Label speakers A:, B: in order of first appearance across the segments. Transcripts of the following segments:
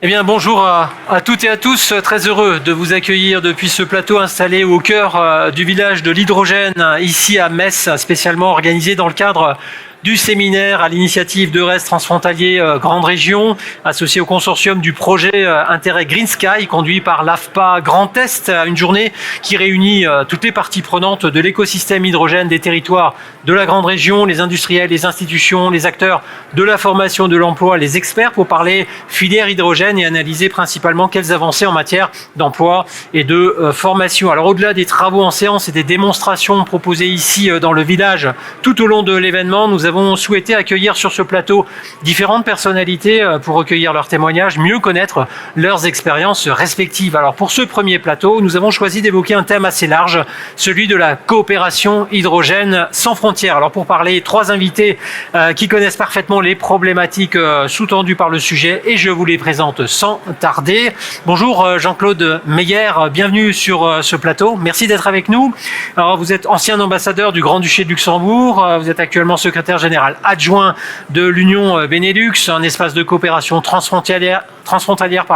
A: Eh bien, bonjour à toutes et à tous. Très heureux de vous accueillir depuis ce plateau installé au cœur du village de l'hydrogène, ici à Metz, spécialement organisé dans le cadre du séminaire à l'initiative d'Eures Transfrontalier Grande Région, associé au consortium du projet Intérêt Green Sky, conduit par l'AFPA Grand Est, une journée qui réunit toutes les parties prenantes de l'écosystème hydrogène des territoires de la Grande Région, les industriels, les institutions, les acteurs de la formation, de l'emploi, les experts pour parler filière hydrogène et analyser principalement quelles avancées en matière d'emploi et de formation. Alors au-delà des travaux en séance et des démonstrations proposées ici dans le village tout au long de l'événement, nous avons souhaité accueillir sur ce plateau différentes personnalités pour recueillir leurs témoignages, mieux connaître leurs expériences respectives. Alors pour ce premier plateau, nous avons choisi d'évoquer un thème assez large, celui de la coopération hydrogène sans frontières. Alors pour parler, trois invités qui connaissent parfaitement les problématiques sous-tendues par le sujet et je vous les présente sans tarder. Bonjour Jean-Claude Meyer, bienvenue sur ce plateau. Merci d'être avec nous. Alors vous êtes ancien ambassadeur du Grand-Duché de Luxembourg, vous êtes actuellement secrétaire général adjoint de l'Union Benelux, un espace de coopération transfrontalière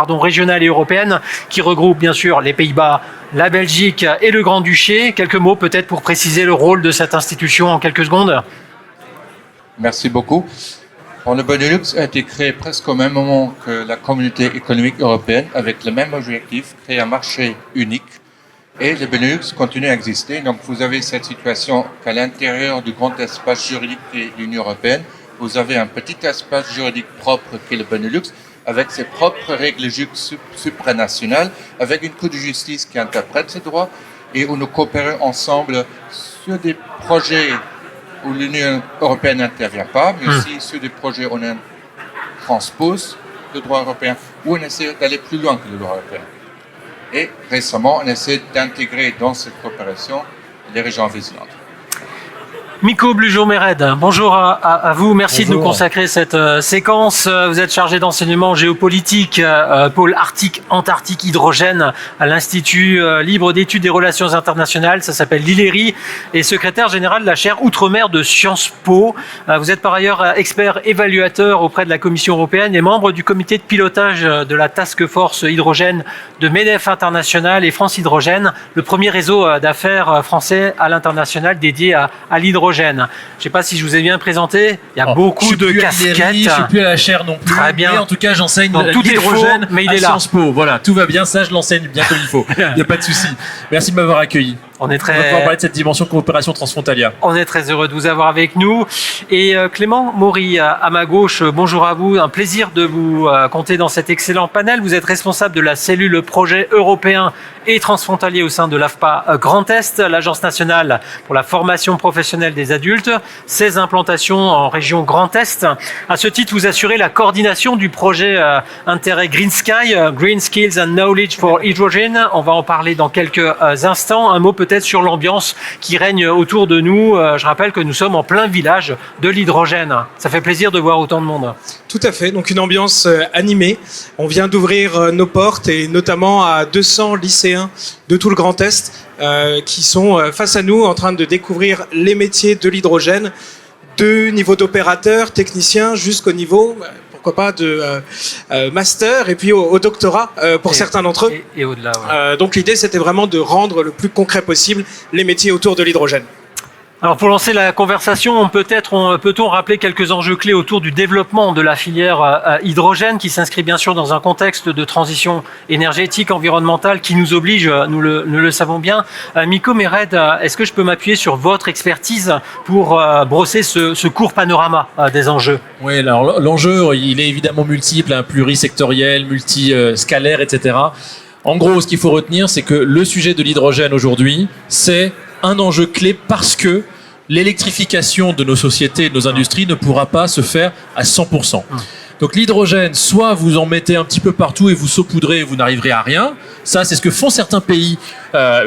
A: régionale et européenne qui regroupe bien sûr les Pays-Bas, la Belgique et le Grand-Duché. Quelques mots peut-être pour préciser le rôle de cette institution en quelques secondes.
B: Merci beaucoup. Le Benelux a été créé presque au même moment que la communauté économique européenne avec le même objectif, créer un marché unique. Et le Benelux continue à exister. Donc vous avez cette situation qu'à l'intérieur du grand espace juridique de l'Union européenne, vous avez un petit espace juridique propre qui est le Benelux, avec ses propres règles supranationales, avec une Cour de justice qui interprète ces droits, et où nous coopérons ensemble sur des projets où l'Union européenne n'intervient pas, mais aussi sur des projets où on transpose le droit européen, où on essaie d'aller plus loin que le droit européen. Et récemment, on essaie d'intégrer dans cette coopération les régions avoisinantes.
A: Miko Blugeot-Mered, bonjour à vous. Merci
C: Bonjour.
A: de nous consacrer cette séquence. Vous êtes chargé d'enseignement géopolitique, pôle Arctique-Antarctique hydrogène à l'Institut libre d'études des relations internationales. Ça s'appelle l'ILERI et secrétaire général de la chaire Outre-mer de Sciences Po. Vous êtes par ailleurs expert évaluateur auprès de la Commission européenne et membre du comité de pilotage de la Task Force hydrogène de MEDEF International et France Hydrogène, le premier réseau d'affaires français à l'international dédié à l'hydrogène. Je ne sais pas si je vous ai bien présenté. Il y a beaucoup de casquettes.
C: Je ne suis plus à la chaire non plus.
A: Très bien.
C: Mais en tout cas, j'enseigne
A: tout est faux,
C: l'hydrogène
A: mais il
C: à
A: est là.
C: Sciences Po. Voilà, tout va bien. Ça, je l'enseigne bien comme il faut. Il n'y a pas de souci. Merci de m'avoir accueilli.
A: On va pouvoir
C: parler de cette dimension coopération transfrontalière.
A: On est très heureux de vous avoir avec nous. Et Clément Maury, à ma gauche, bonjour à vous. Un plaisir de vous compter dans cet excellent panel. Vous êtes responsable de la cellule projet européen et transfrontalier au sein de l'AFPA Grand Est, l'Agence nationale pour la formation professionnelle des adultes. 16 implantations en région Grand Est. À ce titre, vous assurez la coordination du projet Intérêt Green Sky, Green Skills and Knowledge for Hydrogen. On va en parler dans quelques instants. Un mot peut-être sur l'ambiance qui règne autour de nous. Je rappelle que nous sommes en plein village de l'hydrogène. Ça fait plaisir de voir autant de monde.
D: Tout à fait, donc une ambiance animée. On vient d'ouvrir nos portes et notamment à 200 lycéens de tout le Grand Est qui sont face à nous en train de découvrir les métiers de l'hydrogène, de niveau d'opérateur, technicien, jusqu'au niveau, pourquoi pas, de master et puis au doctorat pour certains d'entre eux.
A: Et au-delà. Ouais.
D: Donc l'idée, c'était vraiment de rendre le plus concret possible les métiers autour de l'hydrogène.
A: Alors pour lancer la conversation, peut-on rappeler quelques enjeux clés autour du développement de la filière hydrogène qui s'inscrit bien sûr dans un contexte de transition énergétique, environnementale qui nous oblige, nous le savons bien. Miko Mered, est-ce que je peux m'appuyer sur votre expertise pour brosser ce court panorama des enjeux?
C: Oui, alors l'enjeu, il est évidemment multiple, plurisectoriel, multiscalaire, etc. En gros, ce qu'il faut retenir, c'est que le sujet de l'hydrogène aujourd'hui, c'est un enjeu clé parce que l'électrification de nos sociétés et de nos industries ne pourra pas se faire à 100%. Donc l'hydrogène, soit vous en mettez un petit peu partout et vous saupoudrez et vous n'arriverez à rien. Ça, c'est ce que font certains pays,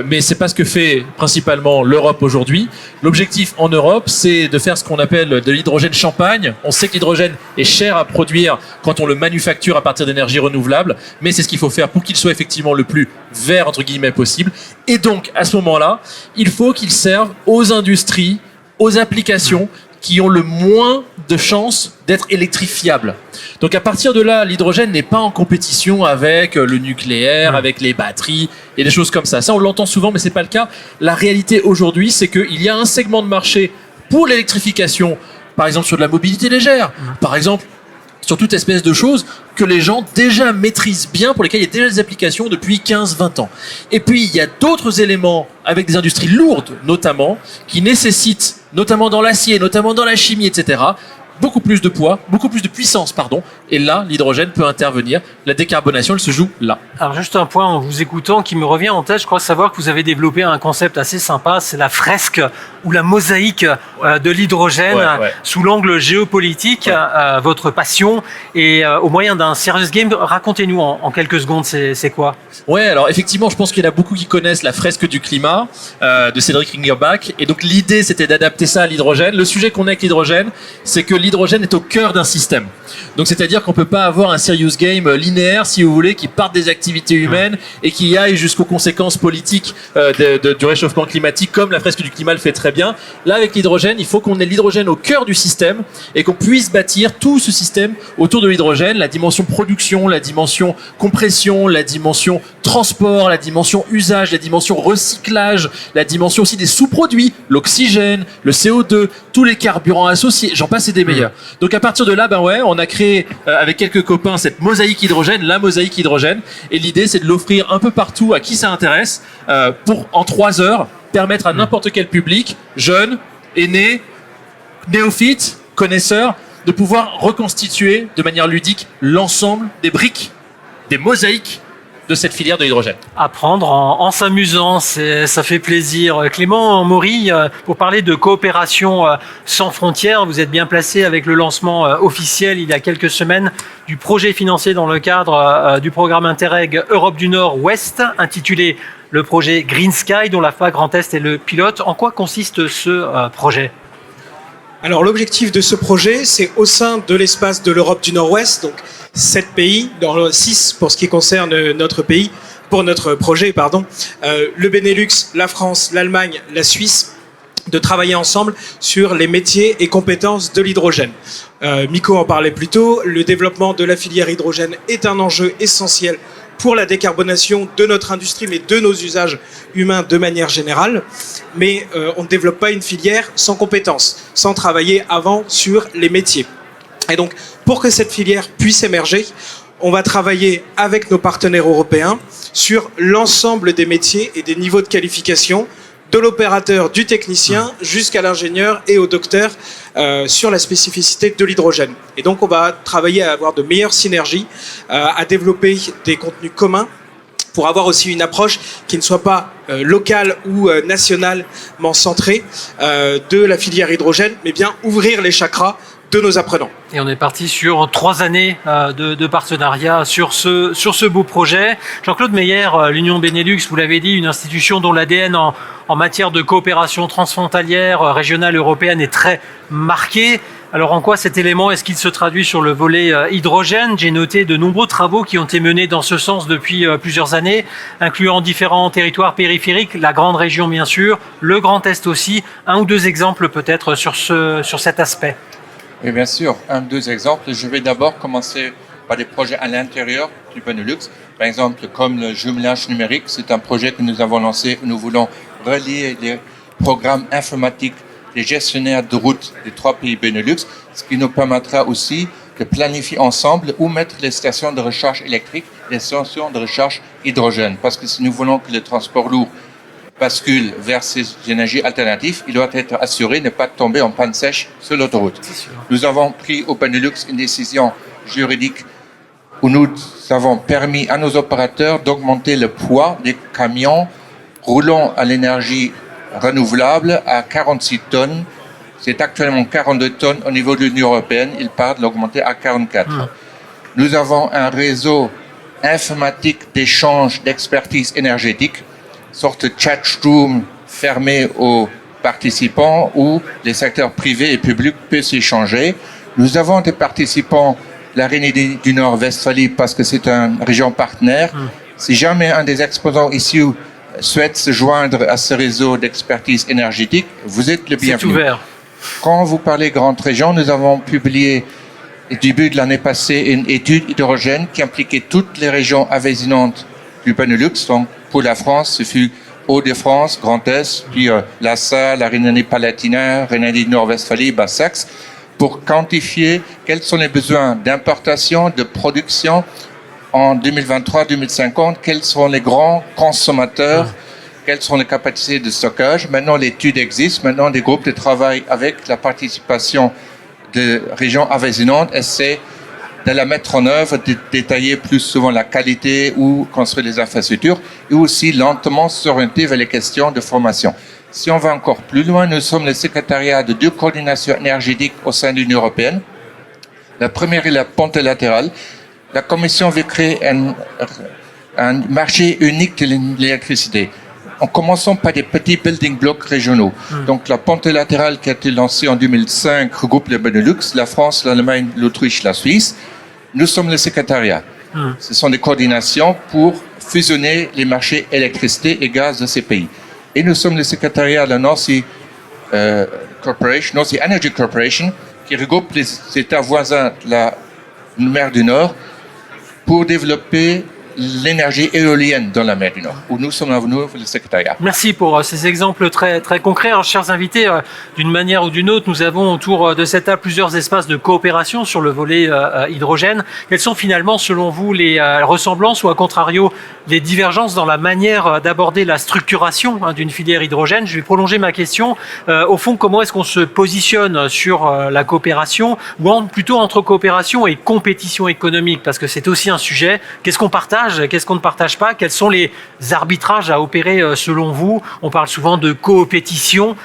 C: mais c'est pas ce que fait principalement l'Europe aujourd'hui. L'objectif en Europe, c'est de faire ce qu'on appelle de l'hydrogène champagne. On sait que l'hydrogène est cher à produire quand on le manufacture à partir d'énergies renouvelables, mais c'est ce qu'il faut faire pour qu'il soit effectivement le plus vert, entre guillemets, possible. Et donc, à ce moment-là, il faut qu'il serve aux industries, aux applications qui ont le moins de chances d'être électrifiable. Donc à partir de là, l'hydrogène n'est pas en compétition avec le nucléaire, avec les batteries et des choses comme ça. Ça, on l'entend souvent, mais c'est pas le cas. La réalité aujourd'hui, c'est qu'il y a un segment de marché pour l'électrification, par exemple sur de la mobilité légère, par exemple sur toute espèce de choses que les gens déjà maîtrisent bien, pour lesquelles il y a déjà des applications depuis 15-20 ans. Et puis, il y a d'autres éléments avec des industries lourdes, notamment, qui nécessitent, notamment dans l'acier, notamment dans la chimie, etc., beaucoup plus de poids, beaucoup plus de puissance, pardon. Et là, l'hydrogène peut intervenir. La décarbonation, elle se joue là.
A: Alors juste un point en vous écoutant qui me revient en tête, je crois savoir que vous avez développé un concept assez sympa, c'est la fresque ou la mosaïque de l'hydrogène sous l'angle géopolitique, votre passion, et au moyen d'un serious game. Racontez-nous en quelques secondes, c'est quoi?
C: Ouais, alors effectivement, je pense qu'il y en a beaucoup qui connaissent la fresque du climat de Cédric Ringerbach. Et donc l'idée, c'était d'adapter ça à l'hydrogène. Le sujet qu'on a avec l'hydrogène, c'est que l'hydrogène est au cœur d'un système. Donc c'est-à-dire qu'on peut pas avoir un serious game linéaire, si vous voulez, qui parte des activités humaines et qui aille jusqu'aux conséquences politiques du réchauffement climatique, comme la fresque du climat le fait très bien. Là, avec l'hydrogène, il faut qu'on ait l'hydrogène au cœur du système et qu'on puisse bâtir tout ce système autour de l'hydrogène, la dimension production, la dimension compression, la dimension transport, la dimension usage, la dimension recyclage, la dimension aussi des sous-produits, l'oxygène, le CO2, tous les carburants associés, j'en passe et des meilleurs. Donc à partir de là, on a créé avec quelques copains cette mosaïque hydrogène, la mosaïque hydrogène, et l'idée c'est de l'offrir un peu partout à qui ça intéresse pour en 3 heures permettre à n'importe quel public, jeune, aîné, néophyte, connaisseur, de pouvoir reconstituer de manière ludique l'ensemble des briques, des mosaïques de cette filière de l'hydrogène.
A: Apprendre en s'amusant, ça fait plaisir. Clément Maury, pour parler de coopération sans frontières, vous êtes bien placé avec le lancement officiel il y a quelques semaines du projet financé dans le cadre du programme Interreg Europe du Nord-Ouest, intitulé le projet Green Sky, dont la FA Grand Est est le pilote. En quoi consiste ce projet ?
D: Alors l'objectif de ce projet, c'est au sein de l'espace de l'Europe du Nord-Ouest, donc 7 pays, dans 6 pour ce qui concerne notre pays, pour notre projet, le Benelux, la France, l'Allemagne, la Suisse, de travailler ensemble sur les métiers et compétences de l'hydrogène. Miko en parlait plus tôt, le développement de la filière hydrogène est un enjeu essentiel pour la décarbonation de notre industrie, mais de nos usages humains de manière générale. Mais on ne développe pas une filière sans compétences, sans travailler avant sur les métiers. Et donc, pour que cette filière puisse émerger, on va travailler avec nos partenaires européens sur l'ensemble des métiers et des niveaux de qualification, de l'opérateur, du technicien, jusqu'à l'ingénieur et au docteur, sur la spécificité de l'hydrogène. Et donc, on va travailler à avoir de meilleures synergies, à développer des contenus communs, pour avoir aussi une approche qui ne soit pas locale ou nationalement centrée de la filière hydrogène, mais bien ouvrir les chakras de nos apprenants.
A: Et on est parti sur 3 années de partenariat sur ce beau projet. Jean-Claude Meyer, l'Union Benelux, vous l'avez dit, une institution dont l'ADN en matière de coopération transfrontalière, régionale, européenne est très marqué. Alors en quoi cet élément est-ce qu'il se traduit sur le volet hydrogène? J'ai noté de nombreux travaux qui ont été menés dans ce sens depuis plusieurs années, incluant différents territoires périphériques, la grande région bien sûr, le Grand Est aussi. 1 ou 2 exemples peut-être sur cet aspect.
B: Oui, bien sûr. 1 ou 2 exemples. Je vais d'abord commencer par des projets à l'intérieur du Benelux. Par exemple, comme le jumelage numérique, c'est un projet que nous avons lancé où nous voulons relier les programmes informatiques des gestionnaires de route des 3 pays Benelux, ce qui nous permettra aussi de planifier ensemble où mettre les stations de recharge électrique, les stations de recharge hydrogène. Parce que si nous voulons que le transport lourd bascule vers ces énergies alternatives, il doit être assuré de ne pas tomber en panne sèche sur l'autoroute. Nous avons pris au Benelux une décision juridique où nous avons permis à nos opérateurs d'augmenter le poids des camions roulant à l'énergie renouvelable à 46 tonnes. C'est actuellement 42 tonnes au niveau de l'Union européenne. Il part de l'augmenter à 44. Nous avons un réseau informatique d'échange d'expertise énergétique, sorte de chatroom fermé aux participants où les secteurs privés et publics peuvent s'échanger. Nous avons des participants de la Rhénanie du Nord-Westphalie parce que c'est une région partenaire. Si jamais un des exposants ici souhaite se joindre à ce réseau d'expertise énergétique, vous êtes le bienvenu.
A: C'est ouvert.
B: Quand vous parlez grande région, nous avons publié au début de l'année passée une étude hydrogène qui impliquait toutes les régions avoisinantes du Benelux. Donc, pour la France, ce fut Hauts-de-France, Grand Est, puis l'ASSA, la Rhénanie-Palatinat, Rhénanie-Nord-Westphalie, Basse-Saxe, pour quantifier quels sont les besoins d'importation, de production en 2023-2050, quels seront les grands consommateurs, quelles seront les capacités de stockage. Maintenant, l'étude existe. Maintenant, des groupes de travail avec la participation de régions avoisinantes essaient de la mettre en œuvre, de détailler plus souvent la qualité ou construire des infrastructures, et aussi lentement s'orienter vers les questions de formation. Si on va encore plus loin, nous sommes le secrétariat de 2 coordinations énergétiques au sein de l'Union européenne. La première est la ponte latérale. La Commission veut créer un marché unique de l'électricité, en commençant par des petits building blocks régionaux. Donc la ponte latérale qui a été lancée en 2005 regroupe le Benelux, la France, l'Allemagne, l'Autriche, la Suisse. Nous sommes le secrétariat. Ce sont des coordinations pour fusionner les marchés électricité et gaz de ces pays. Et nous sommes le secrétariat de la North Sea Energy Corporation, qui regroupe les États voisins de la mer du Nord pour développer l'énergie éolienne dans la mer du Nord, où nous sommes venus le secrétariat.
A: Merci pour ces exemples très, très concrets. Alors, chers invités, d'une manière ou d'une autre, nous avons autour de cette table plusieurs espaces de coopération sur le volet hydrogène. Quelles sont finalement, selon vous, les ressemblances ou, à contrario, les divergences dans la manière d'aborder la structuration d'une filière hydrogène? Je vais prolonger ma question. Au fond, comment est-ce qu'on se positionne sur la coopération, ou plutôt entre coopération et compétition économique? Parce que c'est aussi un sujet. Qu'est-ce qu'on partage? Qu'est-ce qu'on ne partage pas? Quels sont les arbitrages à opérer selon vous? On parle souvent de coopétition.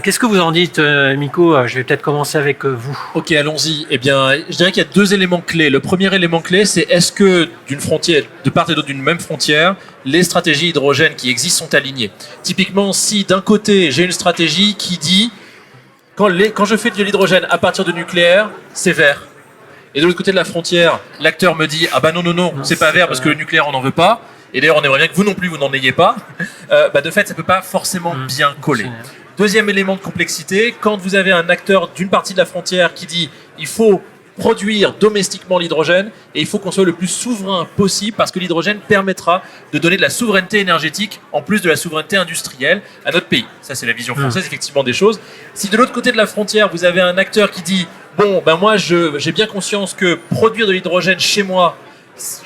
A: Qu'est-ce que vous en dites, Miko? Je vais peut-être commencer avec vous.
C: Ok, allons-y. Eh bien, je dirais qu'il y a 2 éléments clés. Le premier élément clé, c'est est-ce que d'une frontière, de part et d'autre d'une même frontière, les stratégies hydrogènes qui existent sont alignées? Typiquement, si d'un côté, j'ai une stratégie qui dit quand je fais de l'hydrogène à partir de nucléaire, c'est vert. Et de l'autre côté de la frontière, l'acteur me dit « Ah bah non, c'est pas vert parce que le nucléaire, on n'en veut pas. Et d'ailleurs, on aimerait bien que vous non plus, vous n'en ayez pas. » De fait, ça peut pas forcément bien coller. Deuxième élément de complexité, quand vous avez un acteur d'une partie de la frontière qui dit « Il faut produire domestiquement l'hydrogène et il faut qu'on soit le plus souverain possible parce que l'hydrogène permettra de donner de la souveraineté énergétique en plus de la souveraineté industrielle à notre pays. » Ça, c'est la vision française, effectivement, des choses. Si de l'autre côté de la frontière, vous avez un acteur qui dit bon, ben moi, j'ai bien conscience que produire de l'hydrogène chez moi,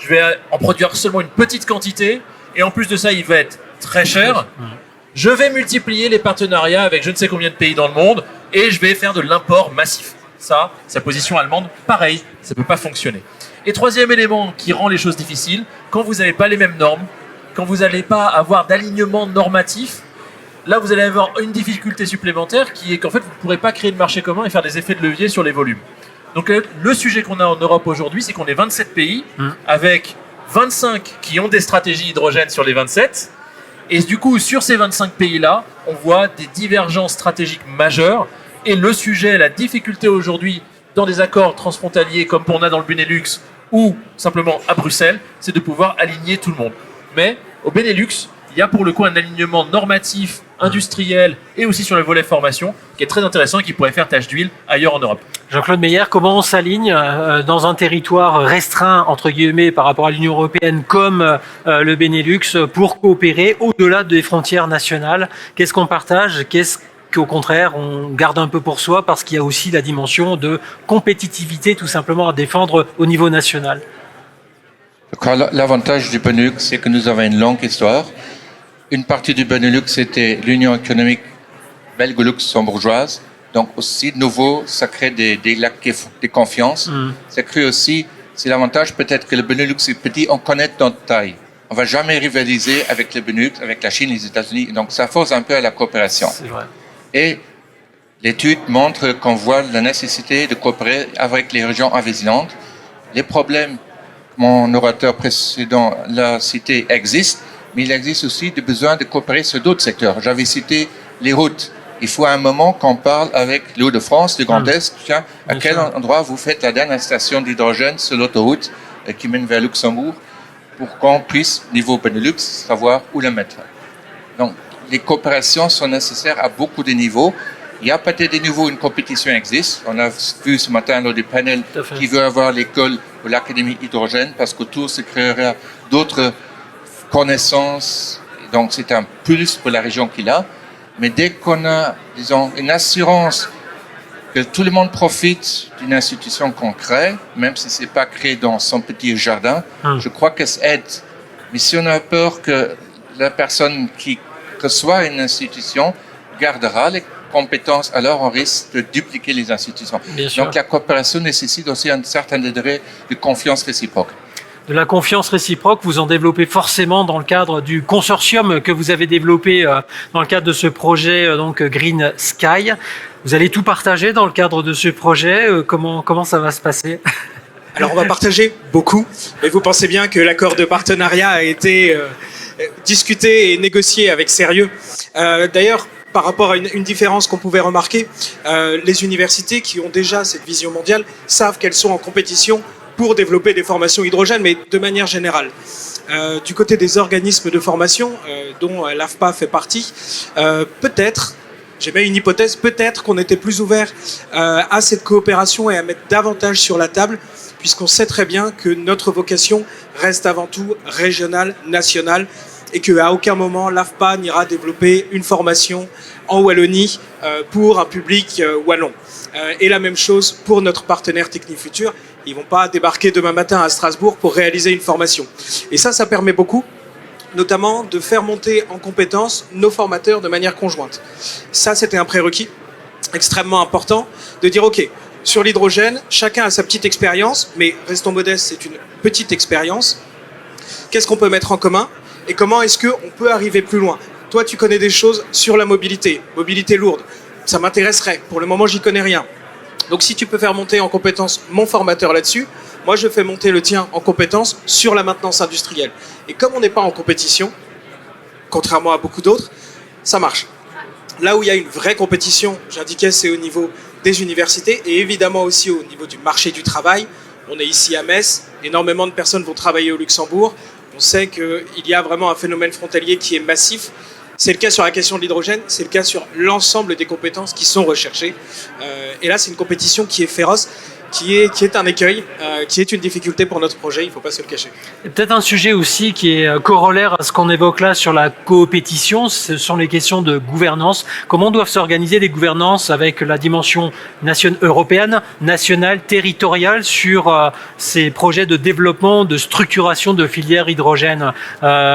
C: je vais en produire seulement une petite quantité, et en plus de ça, il va être très cher. Je vais multiplier les partenariats avec je ne sais combien de pays dans le monde, et je vais faire de l'import massif. Ça, sa position allemande, pareil, ça ne peut pas fonctionner. Et troisième élément qui rend les choses difficiles, quand vous n'avez pas les mêmes normes, quand vous n'allez pas avoir d'alignement normatif, là, vous allez avoir une difficulté supplémentaire qui est qu'en fait, vous ne pourrez pas créer de marché commun et faire des effets de levier sur les volumes. Donc, le sujet qu'on a en Europe aujourd'hui, c'est qu'on est 27 pays, avec 25 qui ont des stratégies hydrogène sur les 27. Et du coup, sur ces 25 pays-là, on voit des divergences stratégiques majeures. Et le sujet, la difficulté aujourd'hui, dans des accords transfrontaliers comme on a dans le Benelux ou simplement à Bruxelles, c'est de pouvoir aligner tout le monde. Mais au Benelux, il y a pour le coup un alignement normatif, industriel et aussi sur le volet formation qui est très intéressant et qui pourrait faire tache d'huile ailleurs en Europe.
A: Jean-Claude Meyer, comment on s'aligne dans un territoire restreint, entre guillemets, par rapport à l'Union européenne comme le Benelux pour coopérer au-delà des frontières nationales? Qu'est-ce qu'on partage? Qu'est-ce qu'au contraire, on garde un peu pour soi parce qu'il y a aussi la dimension de compétitivité tout simplement à défendre au niveau national?
B: L'avantage du Benelux, c'est que nous avons une longue histoire. Une partie du Benelux, c'était l'Union économique belgo-luxembourgeoise. Donc aussi, de nouveau, ça crée des lacs de confiance. Ça crée aussi, c'est l'avantage peut-être que le Benelux est petit, on connaît notre taille. On ne va jamais rivaliser avec le Benelux, avec la Chine, les États-Unis. Donc ça force un peu à la coopération.
A: C'est vrai.
B: Et l'étude montre qu'on voit la nécessité de coopérer avec les régions avoisinantes. Les problèmes, mon orateur précédent l'a cité, existent, mais il existe aussi des besoins de coopérer sur d'autres secteurs. J'avais cité les routes. Il faut à un moment qu'on parle avec les Hauts-de-France, le Grand Est, à quel endroit vous faites la dernière station d'hydrogène sur l'autoroute qui mène vers Luxembourg pour qu'on puisse, niveau Benelux, savoir où la mettre. Donc, les coopérations sont nécessaires à beaucoup de niveaux Il y a peut-être de nouveau une compétition existe. On a vu ce matin lors du panel
A: Tout à fait.
B: qui veut avoir l'école ou l'académie hydrogène parce qu'autour se créera d'autres connaissances. Donc c'est un plus pour la région qu'il a. Mais dès qu'on a, disons, une assurance que tout le monde profite d'une institution qu'on crée, même si c'est pas créé dans son petit jardin, je crois que ça aide. Mais si on a peur que la personne qui reçoit une institution gardera les compétences, alors on risque de dupliquer les institutions.
A: Bien sûr.
B: Donc la coopération nécessite aussi un certain degré de confiance réciproque.
A: De la confiance réciproque, vous en développez forcément dans le cadre du consortium que vous avez développé dans le cadre de ce projet donc Green Sky. Vous allez tout partager dans le cadre de ce projet. Comment ça va se passer?
D: Alors on va partager beaucoup, mais vous pensez bien que l'accord de partenariat a été discuté et négocié avec sérieux. D'ailleurs, par rapport à une différence qu'on pouvait remarquer, les universités qui ont déjà cette vision mondiale savent qu'elles sont en compétition pour développer des formations hydrogène, mais de manière générale. Du côté des organismes de formation, dont l'AFPA fait partie, peut-être, j'émets une hypothèse, peut-être qu'on était plus ouvert à cette coopération et à mettre davantage sur la table, puisqu'on sait très bien que notre vocation reste avant tout régionale, nationale, et qu'à aucun moment l'AFPA n'ira développer une formation en Wallonie pour un public wallon. Et la même chose pour notre partenaire TechniFuture. Ils vont pas débarquer demain matin à Strasbourg pour réaliser une formation. Et ça permet beaucoup, notamment de faire monter en compétence nos formateurs de manière conjointe. Ça, c'était un prérequis extrêmement important, de dire, OK, sur l'hydrogène, chacun a sa petite expérience, mais restons modestes, c'est une petite expérience. Qu'est-ce qu'on peut mettre en commun et comment est-ce qu'on peut arriver plus loin? Toi, tu connais des choses sur la mobilité lourde. Ça m'intéresserait. Pour le moment, j'y connais rien. Donc, si tu peux faire monter en compétence mon formateur là-dessus, moi, je fais monter le tien en compétence sur la maintenance industrielle. Et comme on n'est pas en compétition, contrairement à beaucoup d'autres, ça marche. Là où il y a une vraie compétition, j'indiquais, c'est au niveau des universités et évidemment aussi au niveau du marché du travail. On est ici à Metz, énormément de personnes vont travailler au Luxembourg. On sait qu'il y a vraiment un phénomène frontalier qui est massif. C'est le cas sur la question de l'hydrogène, c'est le cas sur l'ensemble des compétences qui sont recherchées. Et là, c'est une compétition qui est féroce, qui est un écueil, qui est une difficulté pour notre projet, il ne faut pas se le cacher.
A: Et peut-être un sujet aussi qui est corollaire à ce qu'on évoque là sur la coopétition, ce sont les questions de gouvernance. Comment doivent s'organiser les gouvernances avec la dimension européenne, nationale, territoriale sur ces projets de développement, de structuration de filières hydrogène?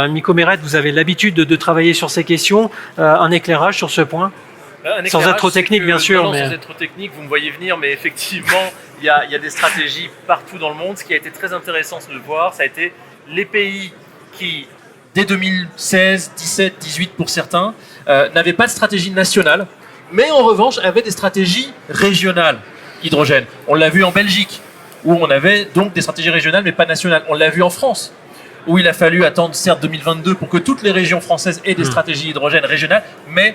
A: Miko Meret, vous avez l'habitude de travailler sur ces questions. Un éclairage sur ce point? Sans être trop technique, bien sûr.
E: Non, sans être trop technique, vous me voyez venir, mais effectivement, il y a des stratégies partout dans le monde. Ce qui a été très intéressant de voir, ça a été les pays qui, dès 2016, 17, 18 pour certains, n'avaient pas de stratégie nationale, mais en revanche avaient des stratégies régionales hydrogène. On l'a vu en Belgique, où on avait donc des stratégies régionales, mais pas nationales. On l'a vu en France, où il a fallu attendre certes 2022 pour que toutes les régions françaises aient des stratégies hydrogène régionales, mais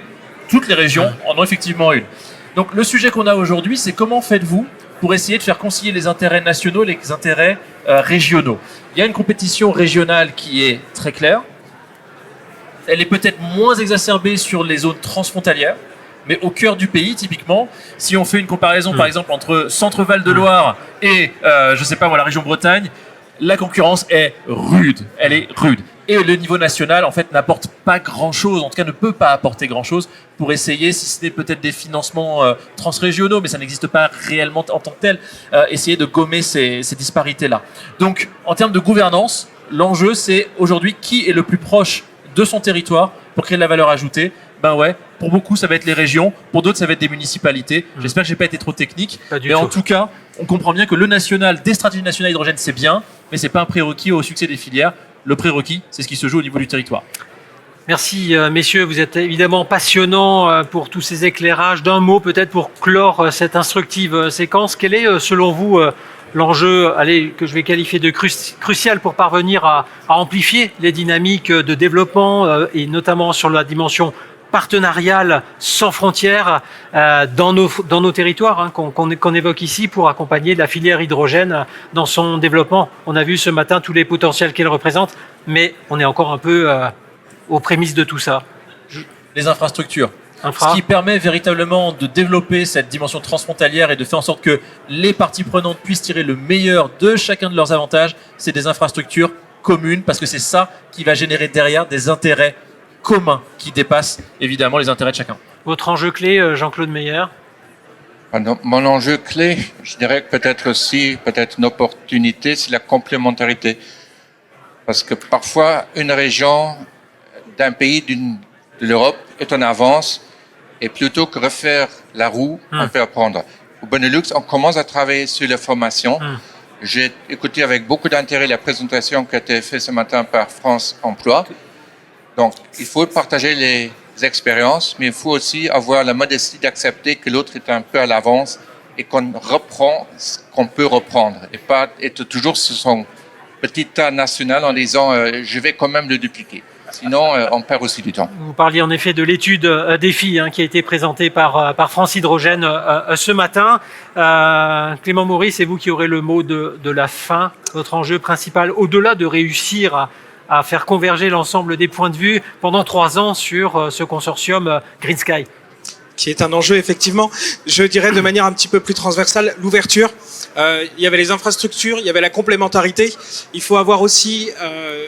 E: toutes les régions en ont effectivement une. Donc le sujet qu'on a aujourd'hui, c'est comment faites-vous pour essayer de faire concilier les intérêts nationaux et les intérêts régionaux. Il y a une compétition régionale qui est très claire. Elle est peut-être moins exacerbée sur les zones transfrontalières, mais au cœur du pays, typiquement, si on fait une comparaison par exemple entre Centre-Val de Loire et, je sais pas moi, la région Bretagne, la concurrence est rude. Elle est rude. Et le niveau national, en fait, n'apporte pas grand-chose, en tout cas ne peut pas apporter grand-chose pour essayer, si ce n'est peut-être des financements transrégionaux, mais ça n'existe pas réellement en tant que tel, essayer de gommer ces disparités-là. Donc, en termes de gouvernance, l'enjeu, c'est aujourd'hui qui est le plus proche de son territoire pour créer de la valeur ajoutée. Ben ouais, pour beaucoup, ça va être les régions, pour d'autres, ça va être des municipalités. J'espère que j'ai pas été trop technique, mais en tout cas, on comprend bien que le national, des stratégies nationales hydrogène, c'est bien, mais c'est pas un prérequis au succès des filières. Le prérequis, c'est ce qui se joue au niveau du territoire.
A: Merci messieurs, vous êtes évidemment passionnants pour tous ces éclairages. D'un mot peut-être pour clore cette instructive séquence, quel est selon vous l'enjeu que je vais qualifier de crucial pour parvenir à amplifier les dynamiques de développement et notamment sur la dimension partenariale sans frontières dans nos territoires qu'on évoque ici pour accompagner la filière hydrogène dans son développement. On a vu ce matin tous les potentiels qu'elle représente, mais on est encore un peu aux prémices de tout ça.
C: Les infrastructures.
A: Infra.
C: Ce qui permet véritablement de développer cette dimension transfrontalière et de faire en sorte que les parties prenantes puissent tirer le meilleur de chacun de leurs avantages, c'est des infrastructures communes, parce que c'est ça qui va générer derrière des intérêts communs qui dépassent évidemment les intérêts de chacun.
A: Votre enjeu clé, Jean-Claude Meyer?
B: Mon enjeu clé, je dirais que peut-être une opportunité, c'est la complémentarité. Parce que parfois, une région d'un pays de l'Europe est en avance, et plutôt que refaire la roue, on peut apprendre. Au Benelux, on commence à travailler sur la formation. J'ai écouté avec beaucoup d'intérêt la présentation qui a été faite ce matin par France Emploi. Donc, il faut partager les expériences, mais il faut aussi avoir la modestie d'accepter que l'autre est un peu à l'avance et qu'on reprend ce qu'on peut reprendre et pas être toujours sur son petit tas national en disant je vais quand même le dupliquer. Sinon, on perd aussi du temps.
A: Vous parliez en effet de l'étude défi qui a été présentée par France Hydrogène ce matin. Clément Maury, c'est vous qui aurez le mot de la fin. Votre enjeu principal, au-delà de réussir à faire converger l'ensemble des points de vue pendant 3 ans sur ce consortium Green Sky.
D: Qui est un enjeu, effectivement, je dirais de manière un petit peu plus transversale, l'ouverture. Il y avait les infrastructures, il y avait la complémentarité. Il faut avoir aussi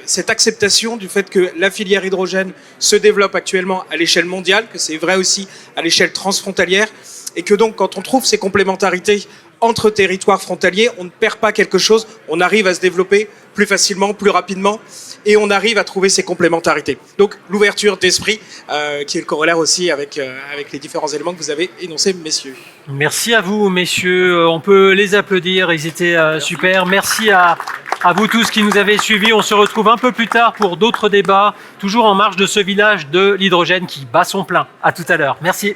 D: cette acceptation du fait que la filière hydrogène se développe actuellement à l'échelle mondiale, que c'est vrai aussi à l'échelle transfrontalière, et que donc quand on trouve ces complémentarités entre territoires frontaliers, on ne perd pas quelque chose, on arrive à se développer plus facilement, plus rapidement, et on arrive à trouver ces complémentarités. Donc l'ouverture d'esprit, qui est le corollaire aussi avec les différents éléments que vous avez énoncés, messieurs.
A: Merci à vous, messieurs. On peut les applaudir, ils étaient super. Merci à vous tous qui nous avez suivis. On se retrouve un peu plus tard pour d'autres débats, toujours en marge de ce village de l'hydrogène qui bat son plein. À tout à l'heure. Merci.